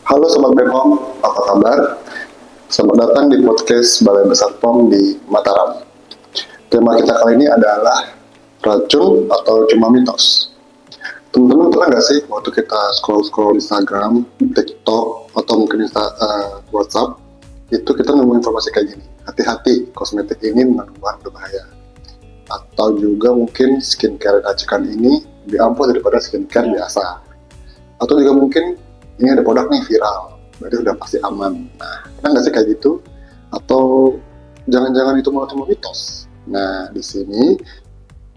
Halo Sobat Bepom, apa kabar? Selamat datang di podcast Balai Besar POM di Mataram. Tema kita kali ini adalah racun atau cuma mitos. Teman-teman pernah nggak sih waktu kita scroll-scroll Instagram, TikTok, atau mungkin WhatsApp, itu kita nemu informasi kayak gini, hati-hati kosmetik ini mengandung bahan berbahaya. Atau juga mungkin skincare racikan ini lebih ampuh daripada skincare biasa. Atau juga mungkin ini ada produk nih viral, berarti udah pasti aman. Nah, pernah nggak sih kayak gitu? Atau jangan-jangan itu malah cuma mitos? Nah, di sini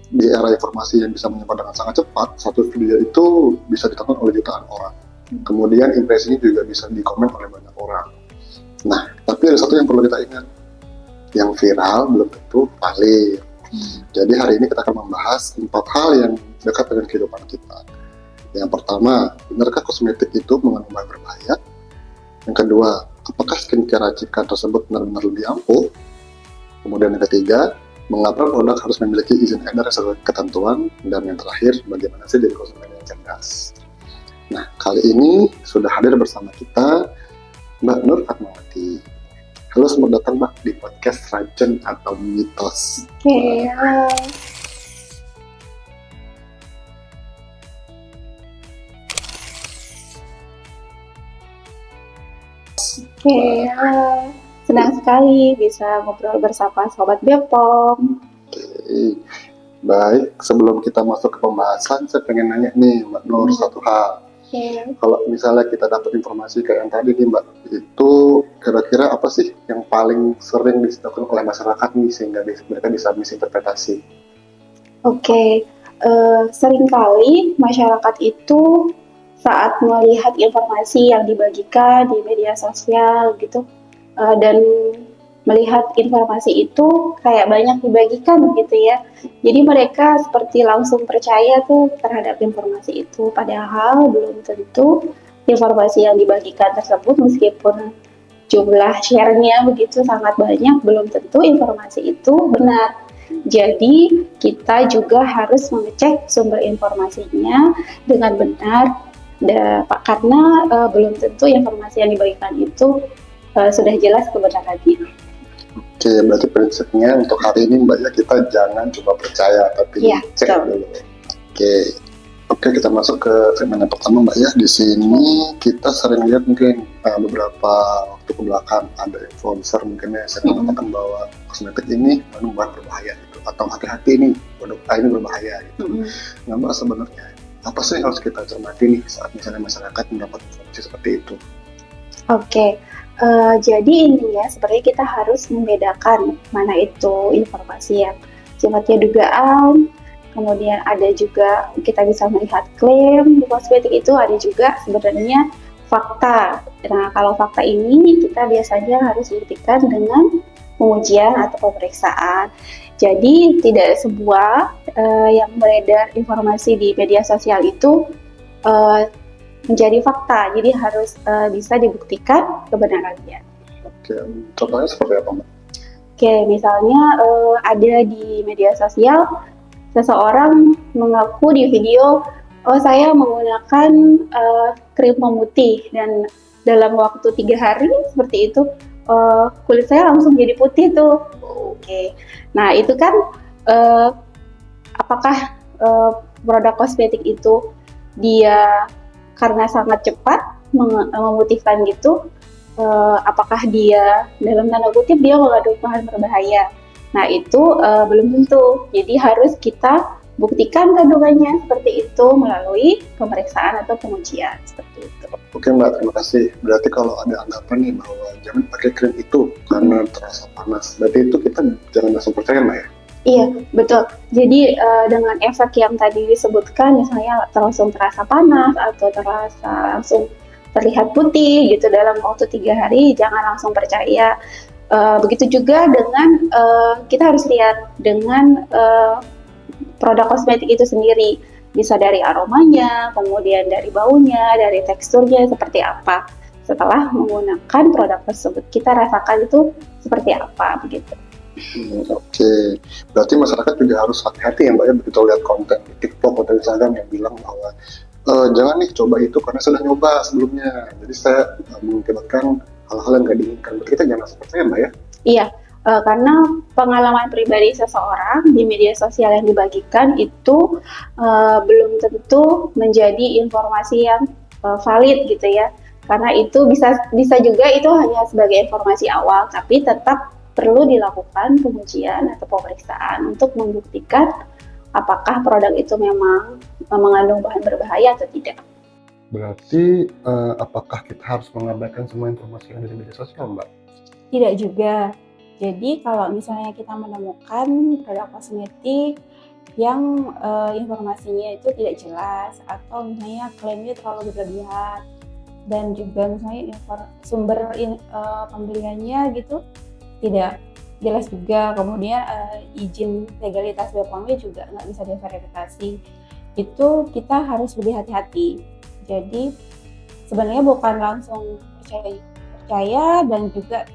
di era informasi yang bisa menyebar dengan sangat cepat, satu video itu bisa ditonton oleh jutaan orang. Kemudian impresinya juga bisa dikomen oleh banyak orang. Nah, tapi ada satu yang perlu kita ingat, yang viral belum tentu valid. Jadi hari ini kita akan membahas 4 hal yang dekat dengan kehidupan kita. Yang pertama, benarkah kosmetik itu mengandung bahan berbahaya? Yang kedua, apakah skincare racikan tersebut benar-benar lebih ampuh? Kemudian yang ketiga, mengapa produk harus memiliki izin edar sesuai ketentuan? Dan yang terakhir, bagaimana sih jadi konsumen yang cerdas? Nah, kali ini sudah hadir bersama kita Mbak Nur Fatmawati. Halo, selamat datang Mbak di podcast Racun atau Mitos. Oke, halo. Oke, halo. Senang sekali bisa ngobrol bersama Sobat Bepom. Oke. Baik, sebelum kita masuk ke pembahasan, saya pengen nanya nih Mbak Nur satu hal. Oke. Kalau misalnya kita dapat informasi kayak yang tadi nih Mbak, itu kira-kira apa sih yang paling sering dilakukan oleh masyarakat nih sehingga mereka bisa misinterpretasi? Oke, seringkali masyarakat itu saat melihat informasi yang dibagikan di media sosial gitu, dan melihat informasi itu kayak banyak dibagikan gitu ya. Jadi mereka seperti langsung percaya tuh terhadap informasi itu, padahal belum tentu informasi yang dibagikan tersebut meskipun jumlah share-nya begitu sangat banyak, belum tentu informasi itu benar. Jadi kita juga harus mengecek sumber informasinya dengan benar, karena belum tentu informasi yang dibagikan itu sudah jelas kebenarannya. Oke, berarti prinsipnya untuk hari ini Mbak ya, kita jangan cuma percaya tapi cek dulu. Oke, kita masuk ke segmen yang pertama Mbak ya. Di sini kita sering lihat mungkin beberapa waktu ke belakang ada influencer mungkin ya sering mengatakan bahwa kosmetik ini mengandung bahan berbahaya gitu, atau hati-hati nih produk ini berbahaya gitu. Nah Mbak, sebenarnya apa sih yang harus kita cermati nih saat misalnya masyarakat mendapat informasi seperti itu? Oke, jadi ini ya, sebenarnya kita harus membedakan mana itu informasi yang sifatnya dugaan, kemudian ada juga kita bisa melihat klaim di kosmetik itu, ada juga sebenarnya fakta. Nah, kalau fakta ini kita biasanya harus buktikan dengan pengujian atau pemeriksaan. Jadi tidak sebuah yang beredar informasi di media sosial itu menjadi fakta, jadi harus bisa dibuktikan kebenarannya. Oke, contohnya seperti apa Mbak? Oke, misalnya ada di media sosial seseorang mengaku di video, oh saya menggunakan krim pemutih dan dalam waktu 3 hari seperti itu kulit saya langsung jadi putih tuh. Oke, nah itu kan apakah produk kosmetik itu dia karena sangat cepat memutihkan gitu, apakah dia dalam tanda kutip dia mengandung bahan berbahaya? Nah itu belum tentu, jadi harus kita buktikan kandungannya seperti itu melalui pemeriksaan atau pengujian seperti itu. Oke Mbak, terima kasih. Berarti kalau ada anggapan nih bahwa jangan pakai krim itu karena terasa panas, berarti itu kita jangan langsung percaya Mbak ya? Iya, betul. Jadi dengan efek yang tadi disebutkan, misalnya langsung terasa panas atau terasa langsung terlihat putih gitu dalam waktu 3 hari, jangan langsung percaya. Begitu juga dengan kita harus lihat dengan produk kosmetik itu sendiri, bisa dari aromanya, kemudian dari baunya, dari teksturnya seperti apa. Setelah menggunakan produk tersebut, kita rasakan itu seperti apa begitu. Oke, berarti masyarakat juga harus hati-hati ya Mbak ya, begitu lihat konten di TikTok atau Instagram yang bilang bahwa jangan nih coba itu karena sudah nyoba sebelumnya. Jadi saya mengakibatkan hal-hal yang nggak diinginkan. Berarti kita jangan seperti ya, Mbak ya? Iya, karena pengalaman pribadi seseorang di media sosial yang dibagikan itu belum tentu menjadi informasi yang valid gitu ya. Karena itu bisa juga itu hanya sebagai informasi awal, tapi tetap perlu dilakukan pengujian atau pemeriksaan untuk membuktikan apakah produk itu memang mengandung bahan berbahaya atau tidak. Berarti apakah kita harus mengabaikan semua informasi yang ada di media sosial, Mbak? Tidak juga. Jadi kalau misalnya kita menemukan produk kosmetik yang informasinya itu tidak jelas atau misalnya klaimnya terlalu berlebihan dan juga misalnya sumber pembeliannya gitu tidak jelas juga, kemudian izin legalitas BPOM-nya juga nggak bisa diverifikasi, itu kita harus lebih hati-hati. Jadi sebenarnya bukan langsung percaya dan juga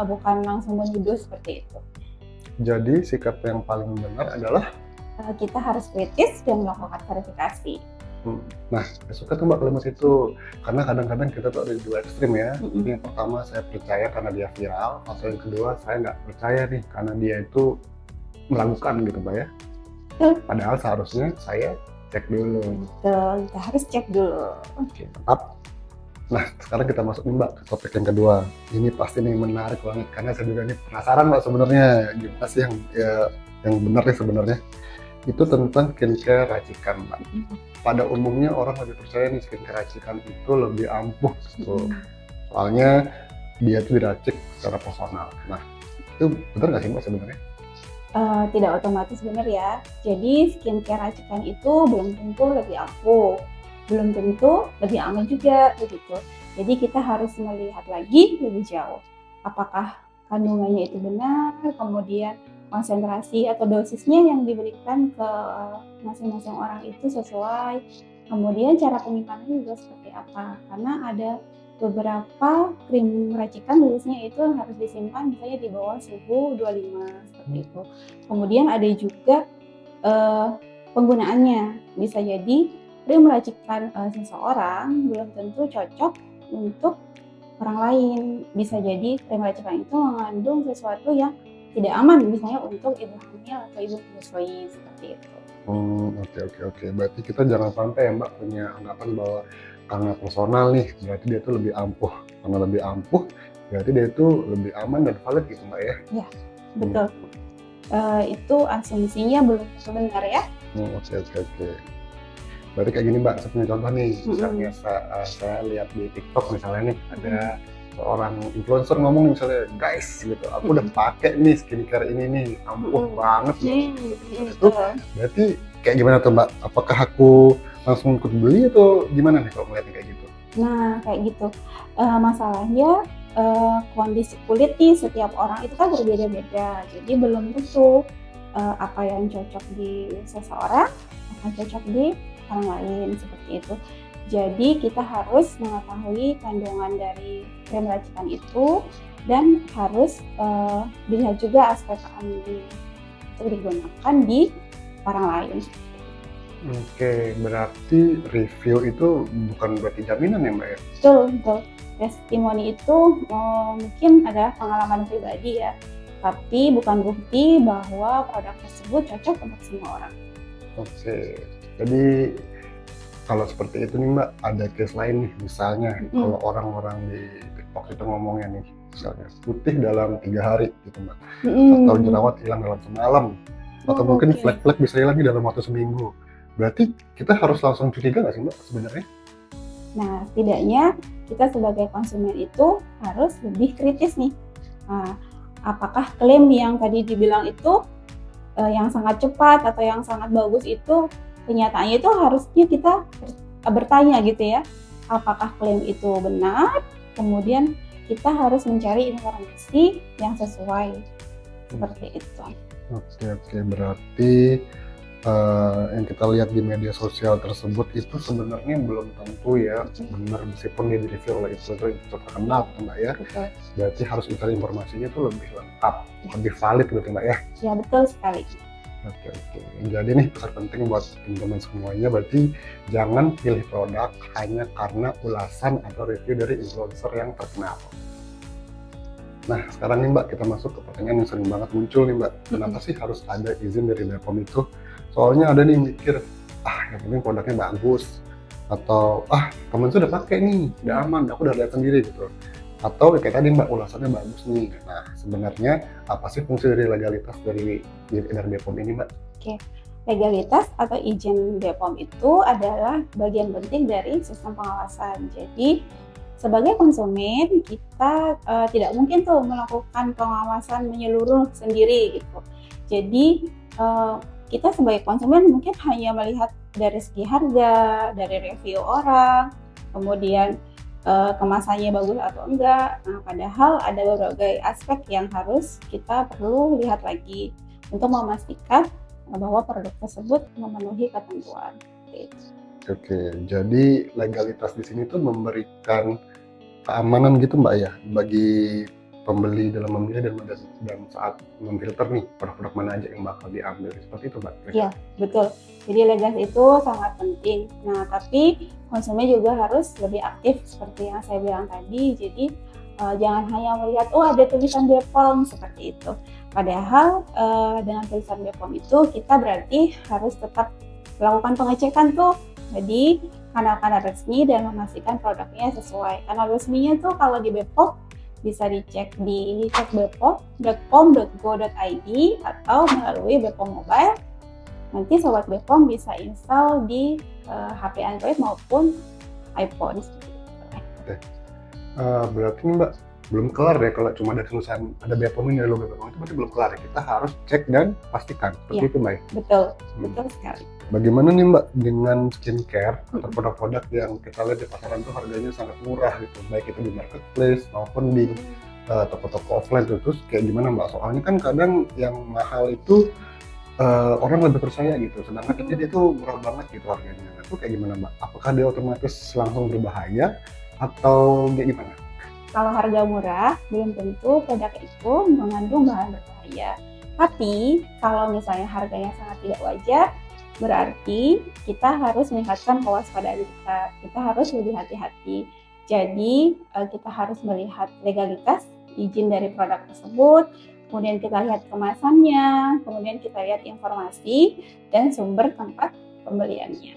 bukan langsung menuduh seperti itu. Jadi sikap yang paling benar adalah kita harus kritis dan melakukan verifikasi. Nah, saya suka tuh Mbak kalimat itu, karena kadang-kadang kita tuh ada di dua ekstrim ya. Yang pertama saya percaya karena dia viral, atau yang kedua saya nggak percaya nih karena dia itu melakukan gitu Mbak ya. Padahal seharusnya saya cek dulu. Betul, kita harus cek dulu. Oke, mantap. Nah, sekarang kita masuk nih Mbak ke topik yang kedua. Ini pasti nih menarik banget karena saya juga nih penasaran Mbak sebenarnya gimana sih yang benar nih sebenarnya. Itu tentang skincare racikan Mbak. Pada umumnya orang lebih percaya nih skincare racikan itu lebih ampuh gitu. Soalnya dia tuh diracik secara personal. Nah, itu benar nggak sih Mbak sebenarnya? Tidak otomatis benar ya. Jadi skincare racikan itu belum tentu lebih ampuh, belum tentu lebih aman juga begitu. Jadi kita harus melihat lagi lebih jauh. Apakah kandungannya itu benar, kemudian konsentrasi atau dosisnya yang diberikan ke masing-masing orang itu sesuai, kemudian cara penyimpanannya juga seperti apa, karena ada beberapa krim racikan tulisnya itu harus disimpan misalnya di bawah suhu 25 seperti itu. Kemudian ada juga penggunaannya, bisa jadi krim racikan seseorang belum tentu cocok untuk orang lain, bisa jadi krim racikan itu mengandung sesuatu yang tidak aman, misalnya untuk ibu hamil atau ibu menyusui seperti itu. Oke. Berarti kita jangan sampai ya Mbak punya anggapan bahwa karena personal nih, berarti dia itu lebih ampuh. Karena lebih ampuh, berarti dia itu lebih aman dan valid gitu Mbak ya? Ya, betul. Itu asumsinya belum benar ya. Oke. Berarti kayak gini Mbak, saya punya contoh nih. Misalnya saya lihat di TikTok misalnya nih, ada seorang influencer ngomong misalnya, guys gitu, aku udah pakai nih skincare ini nih, ampuh banget itu berarti kayak gimana tuh Mbak? Apakah aku langsung ikut beli atau gimana nih kalau melihatnya kayak gitu? Nah kayak gitu, masalahnya kondisi kulit nih setiap orang itu kan berbeda-beda, jadi belum tentu apa yang cocok di seseorang akan cocok di orang lain seperti itu. Jadi kita harus mengetahui kandungan dari krim racikan itu dan harus dilihat juga aspek keamanan untuk digunakan di orang lain. Oke, berarti review itu bukan berarti jaminan ya Mbak ya? Betul. Testimoni itu mungkin adalah pengalaman pribadi ya, tapi bukan bukti bahwa produk tersebut cocok untuk semua orang. Oke, jadi kalau seperti itu nih Mbak, ada case lain nih, misalnya kalau orang-orang di TikTok itu ngomongnya nih, misalnya putih dalam 3 hari gitu Mbak, atau jerawat hilang dalam semalam, atau mungkin flek-flek bisa hilang dalam waktu seminggu. Berarti kita harus langsung curiga nggak sih Mbak sebenarnya? Nah, setidaknya kita sebagai konsumen itu harus lebih kritis nih. Nah, apakah klaim yang tadi dibilang itu yang sangat cepat atau yang sangat bagus itu kenyataannya itu harusnya kita bertanya gitu ya, apakah klaim itu benar, kemudian kita harus mencari informasi yang sesuai seperti itu. Oke, berarti yang kita lihat di media sosial tersebut itu sebenarnya belum tentu ya benar, meskipun dia di-review oleh influencer terkenal Mbak ya. Betul. Berarti harus mencari informasinya itu lebih lengkap, lebih valid gitu Mbak ya. Ya betul sekali. Oke. Jadi nih pesan penting buat teman-teman semuanya, berarti jangan pilih produk hanya karena ulasan atau review dari influencer yang terkenal. Nah, sekarang nih Mbak, kita masuk ke pertanyaan yang sering banget muncul nih Mbak. Kenapa sih harus ada izin dari BPOM itu? Soalnya ada nih yang mikir, yang penting produknya bagus. Atau, temen tuh udah pakai nih, udah aman, aku udah lihat sendiri gitu. Atau kayak tadi Mbak, ulasannya bagus nih. Nah, sebenarnya apa sih fungsi dari legalitas dari BPOM ini Mbak? Oke, legalitas atau izin BPOM itu adalah bagian penting dari sistem pengawasan. Jadi sebagai konsumen kita tidak mungkin tuh melakukan pengawasan menyeluruh sendiri gitu. Jadi kita sebagai konsumen mungkin hanya melihat dari segi harga, dari review orang, kemudian kemasannya bagus atau enggak. Nah, padahal ada berbagai aspek yang harus kita perlu lihat lagi untuk memastikan bahwa produk tersebut memenuhi ketentuan. Oke, jadi legalitas di sini tuh memberikan keamanan gitu Mbak ya, bagi pembeli dalam memilih dan saat memfilter nih produk-produk mana aja yang bakal diambil, seperti itu Mbak? Iya, betul. Jadi legalitas itu sangat penting. Nah, tapi konsumen juga harus lebih aktif seperti yang saya bilang tadi. Jadi jangan hanya melihat, ada tulisan BPOM seperti itu. Padahal dengan tulisan BPOM itu kita berarti harus tetap melakukan pengecekan tuh. Jadi kanal-kanal resmi dan memastikan produknya sesuai. Kanal resminya tuh kalau di BPOM bisa dicek di cekbepom.pom.go.id atau melalui BPOM Mobile. Nanti sobat BPOM bisa install di HP Android maupun iPhone. Berarti nih Mbak, belum kelar ya kalau cuma ada tulisan ada BPOM ini, ada logo BPOM itu berarti belum kelar ya. Kita harus cek dan pastikan, seperti itu Mbak. Betul sekali. Bagaimana nih Mbak dengan skincare atau produk-produk yang kita lihat di pasaran tuh harganya sangat murah gitu, baik itu di marketplace maupun di toko-toko offline tuh, terus kayak gimana Mbak? Soalnya kan kadang yang mahal itu orang lebih percaya gitu, sedangkan dia tuh murah banget gitu harganya. Itu kayak gimana Mbak? Apakah dia otomatis langsung berbahaya atau kayak gimana? Kalau harga murah, belum tentu produk itu mengandung bahan berbahaya. Tapi kalau misalnya harganya sangat tidak wajar, berarti kita harus meningkatkan kewaspadaan kita. Kita harus lebih hati-hati. Jadi kita harus melihat legalitas izin dari produk tersebut, kemudian kita lihat kemasannya, kemudian kita lihat informasi dan sumber tempat pembeliannya.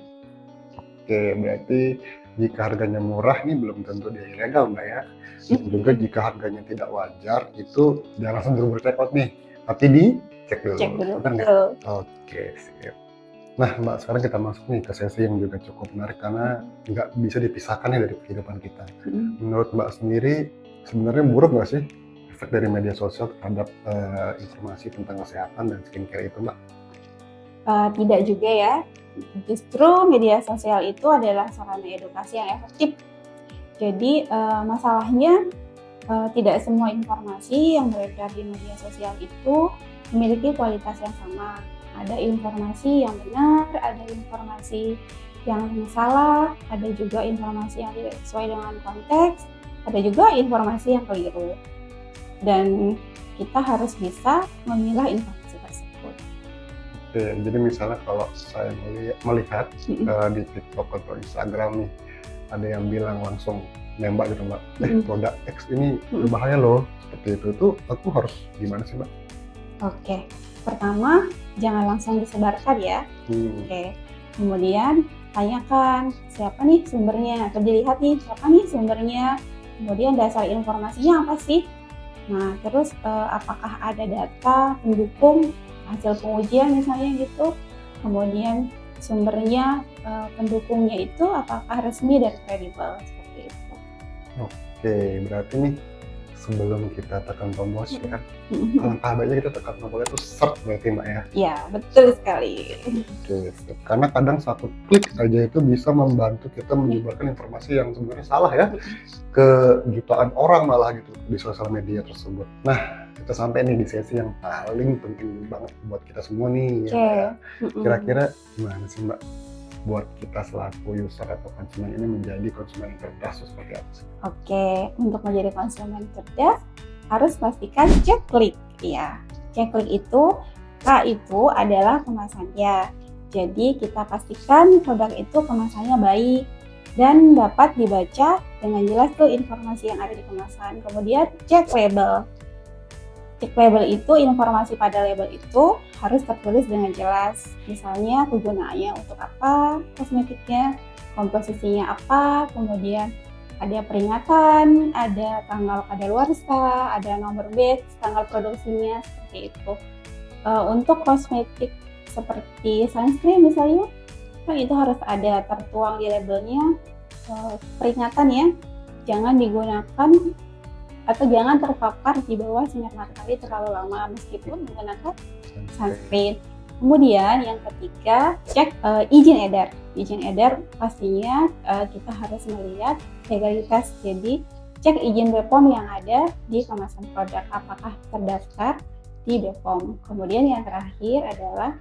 Oke, berarti jika harganya murah nih belum tentu dia ilegal Mbak ya. Dan juga jika harganya tidak wajar itu jangan langsung buru-buru check out nih, tapi dicek dulu. Cek dulu. Benar nggak? Oke, sip. Nah Mbak, sekarang kita masuk nih ke sesi yang juga cukup menarik karena nggak bisa dipisahkan ya dari kehidupan kita. Menurut Mbak sendiri, sebenarnya buruk nggak sih efek dari media sosial terhadap informasi tentang kesehatan dan skincare itu Mbak? Tidak juga ya. Justru media sosial itu adalah sarana edukasi yang efektif. Jadi masalahnya tidak semua informasi yang beredar di media sosial itu memiliki kualitas yang sama. Ada informasi yang benar, ada informasi yang salah, ada juga informasi yang tidak sesuai dengan konteks, ada juga informasi yang keliru. Dan kita harus bisa memilah informasi tersebut. Oke, jadi misalnya kalau saya melihat di TikTok atau Instagram nih, ada yang bilang langsung nembak gitu Mbak, produk X ini berbahaya loh, seperti itu tuh aku harus gimana sih Mbak? Oke, pertama jangan langsung disebarkan ya. Oke, kemudian tanyakan siapa nih sumbernya, atau dilihat nih siapa nih sumbernya, kemudian dasar informasinya apa sih. Nah, terus apakah ada data pendukung hasil pengujian misalnya gitu, kemudian sumbernya pendukungnya itu apakah resmi dan kredibel, seperti itu. Oke, berarti nih sebelum kita tekan tombol share, alangkah baiknya kita tekan tombolnya itu search berarti Mbak ya? Ya, betul sekali. Oke, karena kadang satu klik aja itu bisa membantu kita menyebarkan informasi yang sebenarnya salah ya ke jutaan orang malah gitu di sosial media tersebut. Nah, kita sampai nih di sesi yang paling penting banget buat kita semua nih. Ya. Kira-kira gimana sih Mbak buat kita selaku user atau konsumen ini menjadi konsumen yang cerdas seperti apa sih? Oke, untuk menjadi konsumen cerdas harus pastikan cek klik. Ya, cek klik itu K itu adalah kemasannya. Jadi kita pastikan produk itu kemasannya baik dan dapat dibaca dengan jelas tuh informasi yang ada di kemasan. Kemudian cek label. Cek label itu, informasi pada label itu harus tertulis dengan jelas. Misalnya kegunaannya untuk apa, kosmetiknya, komposisinya apa, kemudian ada peringatan, ada tanggal kadaluarsa, ada nomor batch, tanggal produksinya, seperti itu. Untuk kosmetik seperti sunscreen misalnya, kan itu harus ada tertuang di labelnya peringatan ya, jangan digunakan atau jangan terpapar di bawah sinar matahari terlalu lama meskipun menggunakan sunscreen. Kemudian yang ketiga, cek izin edar. Izin edar pastinya kita harus melihat legalitas, jadi cek izin BPOM yang ada di kemasan produk apakah terdaftar di BPOM. Kemudian yang terakhir adalah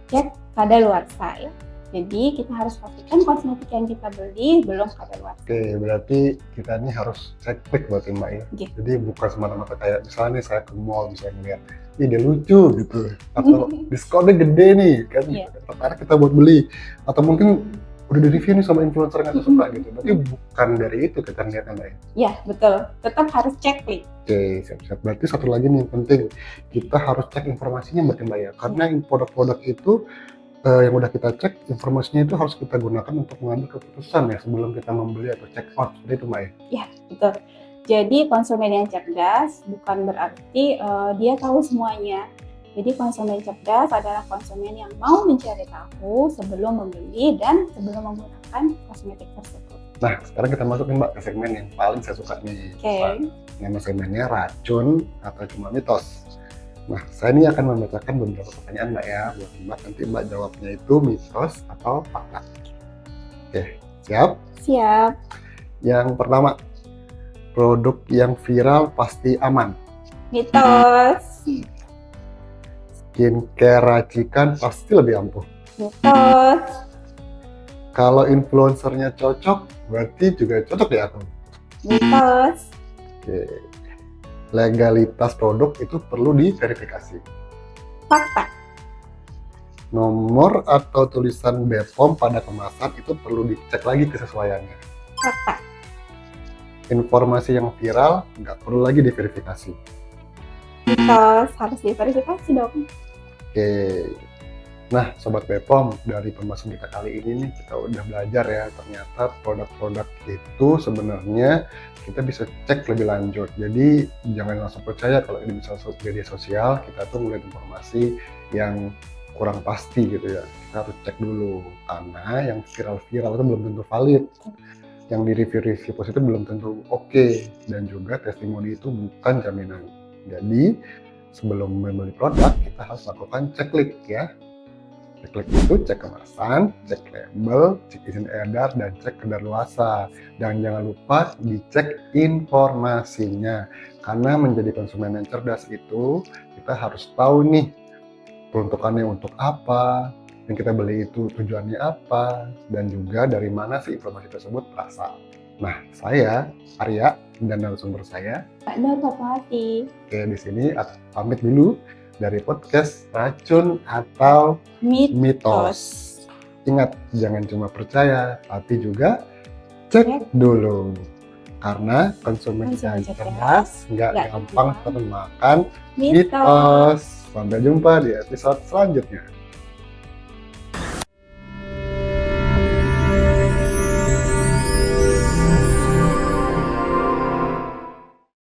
cek kadaluarsa ya. Jadi kita harus pastikan kosmetik yang kita beli belum kadaluarsa. Oke, berarti kita ini harus cek klik berarti Mbak ya. Oke. Jadi bukan semata-mata kayak misalnya nih saya ke mall misalnya ngeliat, ih dia lucu gitu, atau diskonnya gede nih kan, Iya. tertarik kita buat beli, atau mungkin udah di review nih sama influencer yang kita suka gitu. Berarti bukan dari itu kita lihatnya Mbak ya. Ya betul, tetap harus cek klik. Oke, siap-siap. Berarti satu lagi nih yang penting, kita harus cek informasinya Mbak ya. Karena produk-produk itu yang udah kita cek, informasinya itu harus kita gunakan untuk mengambil keputusan ya sebelum kita membeli atau check out. Seperti itu Mbak ya? Ya betul. Jadi konsumen yang cerdas bukan berarti dia tahu semuanya. Jadi konsumen cerdas adalah konsumen yang mau mencari tahu sebelum membeli dan sebelum menggunakan kosmetik tersebut. Nah, sekarang kita masuk nih Mbak ke segmen yang paling saya suka nih. Oke. Nama segmennya racun atau cuma mitos. Nah, saya ini akan membacakan beberapa pertanyaan Mbak ya, buat Mbak nanti Mbak jawabnya itu mitos atau fakta. Oke, siap? Siap. Yang pertama, produk yang viral pasti aman. Mitos. Skincare racikan pasti lebih ampuh. Mitos. Kalau influencernya cocok, berarti juga cocok ya aku. Mitos. Oke. Legalitas produk itu perlu diverifikasi. Fakta. Nomor atau tulisan BPOM pada kemasan itu perlu dicek lagi kesesuaiannya. Fakta. Informasi yang viral nggak perlu lagi diverifikasi. Mitos. Harus diverifikasi dong. Oke. Nah, Sobat BPOM, dari pembahasan kita kali ini nih, kita udah belajar ya, ternyata produk-produk itu sebenarnya kita bisa cek lebih lanjut. Jadi, jangan langsung percaya kalau di media sosial, kita tuh melihat informasi yang kurang pasti gitu ya. Kita harus cek dulu, karena yang viral-viral itu belum tentu valid. Yang di review-review positif belum tentu oke. Dan juga testimoni itu bukan jaminan. Jadi, sebelum membeli produk, kita harus lakukan cek klik ya. Klik itu cek kemasan, cek label, cek izin edar, dan cek kadaluarsa. Dan jangan lupa dicek informasinya. Karena menjadi konsumen yang cerdas itu, kita harus tahu nih peruntukannya untuk apa, yang kita beli itu tujuannya apa, dan juga dari mana sih informasi tersebut berasal. Nah, saya Arya dan narasumber saya. Mbak Fatmawati. Oke, di sini pamit dulu dari podcast Racun atau Mitos. Ingat, jangan cuma percaya, tapi juga cek dulu. Karena konsumen yang cerdas nggak gampang termakan mitos. Sampai jumpa di episode selanjutnya.